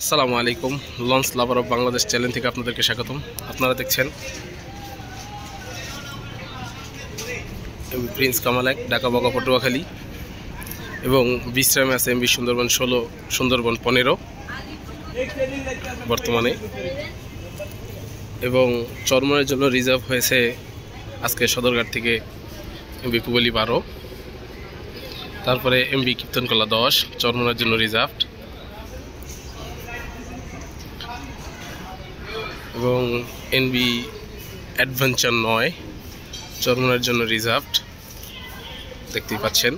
আসসালামু আলাইকুম। Launch lover of Bangladesh channel থেকে আপনাদেরকে স্বাগতম। আপনারা দেখছেন প্রিন্স কামাল এক, ঢাকা বগা পটুয়াখালী, এবং বিশ্রামে আছে এমবি সুন্দরবন 16, সুন্দরবন 15 বর্তমানে, এবং চরমনের জন্য রিজার্ভ হয়েছে আজকে সদরঘাট থেকে এমবি পুবলি 12, তারপরে এমবি কীর্তনকলা 10 চরমনের জন্য রিজার্ভড, এবং এনবি অ্যাডভেঞ্চার 9 চরমনের জন্য রিজার্ভড, দেখতেই পাচ্ছেন।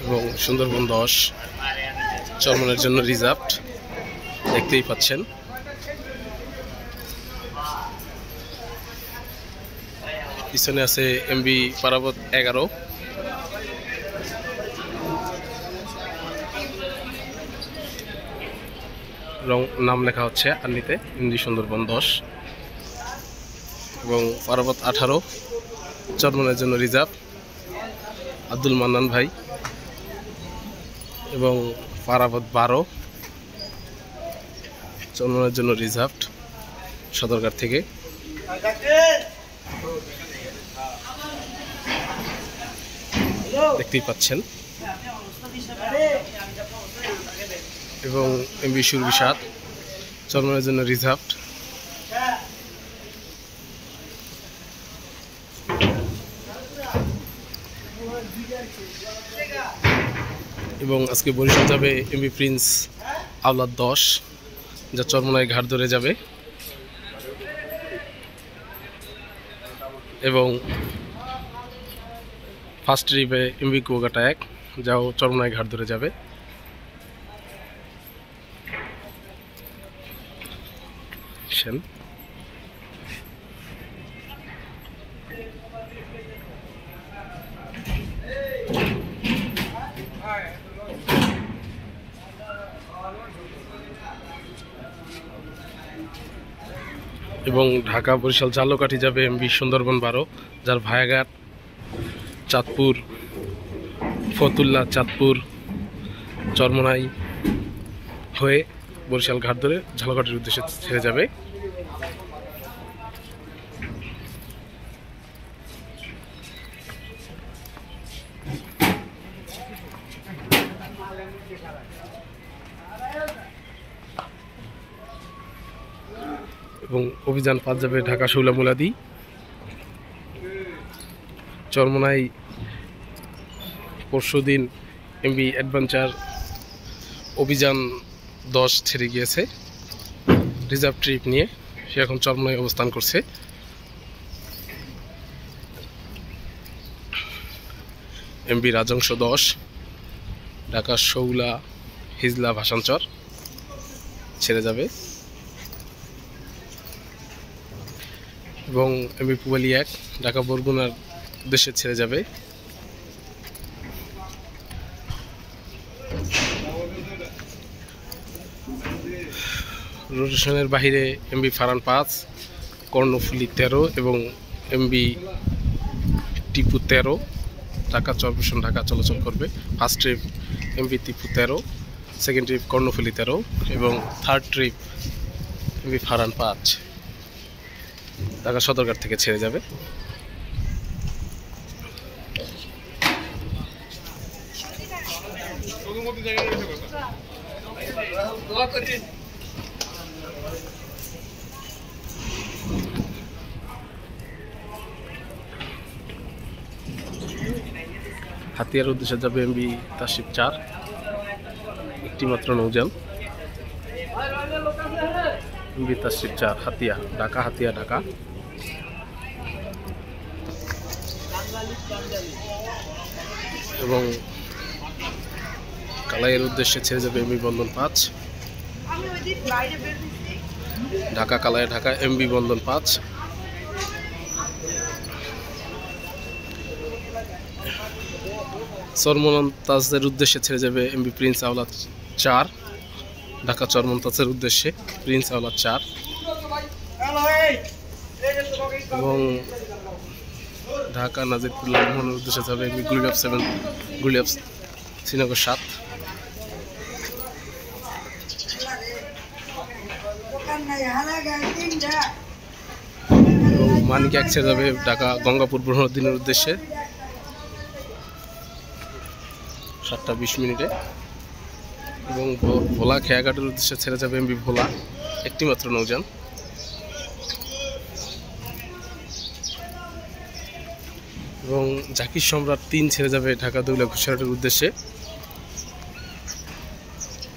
এবং সুন্দরবন 10 চরমনের জন্য রিজার্ভড, দেখতেই পাচ্ছেন। পিছনে আছে এমবি পারাবত 11, নাম লেখা হচ্ছে আর্নিতে এমবি সুন্দরবন 10, এবং পারাবত 18 চরমনের জন্য রিজার্ভ আব্দুল মান্নান ভাই, এবং পারাবত 12 চরমনের জন্য রিজার্ভড সদরঘাট থেকে। দেখতেই পাচ্ছেন। এবং এমবি সুরভি 7 চরমনের জন্য রিজার্ভড, এবং আজকে বরিশাল যাবে এমবি প্রিন্স আওলাদ 10, যা চরমনায় ঘাট ধরে যাবে, এবং ফার্স্ট ট্রিপে এমবি কুয়াকাটা 1, যাও চরমনায় ঘাট ধরে যাবে। এবং ঢাকা বরিশাল ঝালকাঠি যাবে এমবি সুন্দরবন 12, যার ভায়াঘাট চাঁদপুর, ফতুল্লা, চাঁদপুর, চরমনাই হয়ে বরিশাল ঘাট ধরে ঝালকাঠির উদ্দেশ্যে ছেড়ে যাবে। এবং অভিযান 5 যাবে ঢাকা শৌলা মুলাদি। চরমনাই পরশুদিন এমবি অ্যাডভেঞ্চার অভিযান 10 ছেড়ে গিয়েছে রিজার্ভ ট্রিপ নিয়ে, সে এখন চরমনাই অবস্থান করছে। এমবি রাজংশ 10 ঢাকা শৌলা হিজলা ভাসানচর ছেড়ে যাবে, এবং এমবি পুবালি 1 ঢাকা বরগুনার উদ্দেশ্যে ছেড়ে যাবে। রোটেশনের বাহিরে এমবি ফারান 5 কর্ণফুলি 13 এবং এমবি টিপু 13 ঢাকা চরপেশন ঢাকা চলাচল করবে। First trip MB Tipu 13, second trip Karnaphuli 13, এবং third trip MB Faran 5 Dhaka Sadarghat থেকে ছেড়ে যাবে। হাতিয়ার উদ্দেশ্যে যাবে এমবি তাসিফ 4, একটি মাত্র নৌযান এমবি তাসিফ 4 হাতিয়া ঢাকা, হাতিয়া ঢাকা। এবং কালাইয়ের উদ্দেশ্যে ছেড়ে যাবে এমবি বন্ধন 5, ঢাকা কালাইয়া ঢাকা এমবি বন্ধন 5। চরমন্তাজের উদ্দেশ্যে ছেড়ে যাবে এমবি প্রিন্স আওলাদ 4, ঢাকা চরমন্তাজের উদ্দেশ্যে প্রিন্স আওলাদ 4, এবং ঢাকা নাজিরপুর লালমোহনের উদ্দেশ্যে যাবে এমবি গুলিয়াব 7, গুলিয়াব শ্রীনগর 7, এবং মানিক 1 ছেড়ে যাবে ঢাকা গঙ্গাপুর ব্রহ্মদিনের উদ্দেশ্যে 7:20 এবং ভোলা খেয়াঘাটের উদ্দেশ্যে ছেড়ে যাবে এমবি ভোলা, একটি মাত্র নৌযান। এবং জাকির সম্রাট 3 ছেড়ে যাবে ঢাকা দৌলা ঘুষারহাটের উদ্দেশ্যে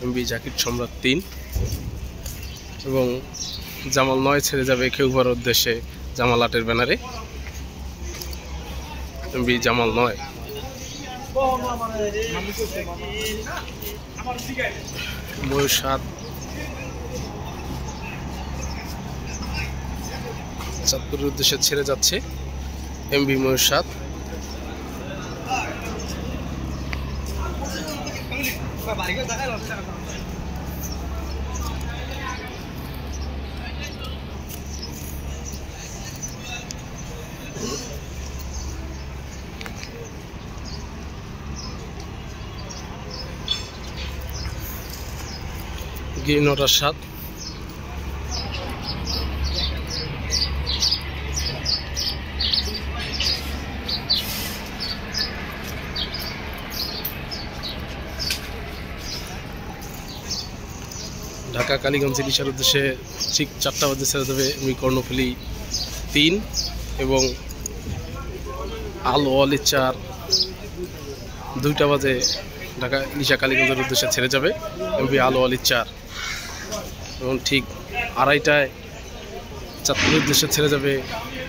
এমবি জাকির সম্রাট 3, এবং জামাল 9 ছেড়ে যাবে খেউবার উদ্দেশ্যে জামাল 8-এর ব্যানারে এমবি জামাল 9। ময়ূর 7 চাঁদপুরের উদ্দেশ্যে ছেড়ে যাচ্ছে এমবি ময়ূর 7। গিরিনটা 7, ঢাকা কালীগঞ্জ ইলিশার উদ্দেশ্যে ঠিক 4টা বাজে ছেড়ে যাবে এমবি কর্ণফুলী 3, এবং আল-ওয়ালি 4 2টা বাজে ঢাকা ইলিশা কালীগঞ্জের উদ্দেশ্যে ছেড়ে যাবে এমবি আল-ওয়ালি 4, এবং ঠিক 2:30টায় চাঁদপুরের উদ্দেশ্যে ছেড়ে যাবে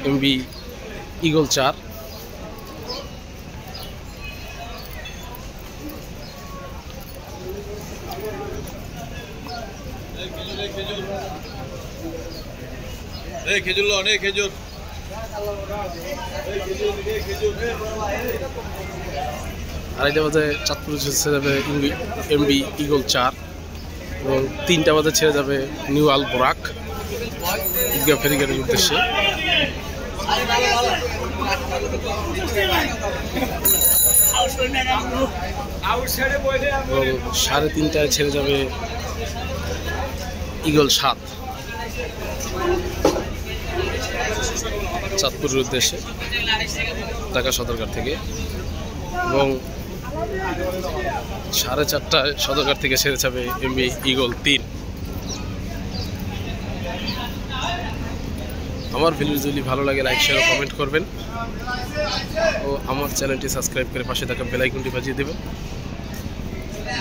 এমবি ঈগল 4। খেজুর অনেক খেজুর 2:30 বাজে চাঁদপুর ছেড়ে যাবে এমবি ঈগল 4, এবং 3টা বাজে ছেড়ে যাবে নিউ আল বোরাক ঈদগাহ ফেরিঘাটের উদ্দেশ্যে, এবং 3:30টায় ছেড়ে যাবে ঈগল 7 চাঁদপুরের উদ্দেশ্যে ঢাকা সদরঘাট থেকে, এবং 4:30টায় সদরঘাট থেকে ছেড়ে যাবে এমবি ঈগল 3। আমার ভিডিও যদি ভালো লাগে লাইক শেয়ার ও কমেন্ট করবেন, ও আমার চ্যানেলটি সাবস্ক্রাইব করে পাশে থাকা বেল আইকনটি বাজিয়ে দেবেন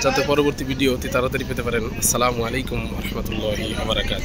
যাতে পরবর্তী ভিডিও অতি তাড়াতাড়ি পেতে পারেন। আসসালামু আলাইকুম ওয়া রাহমাতুল্লাহি ওয়া বারাকাতুহু।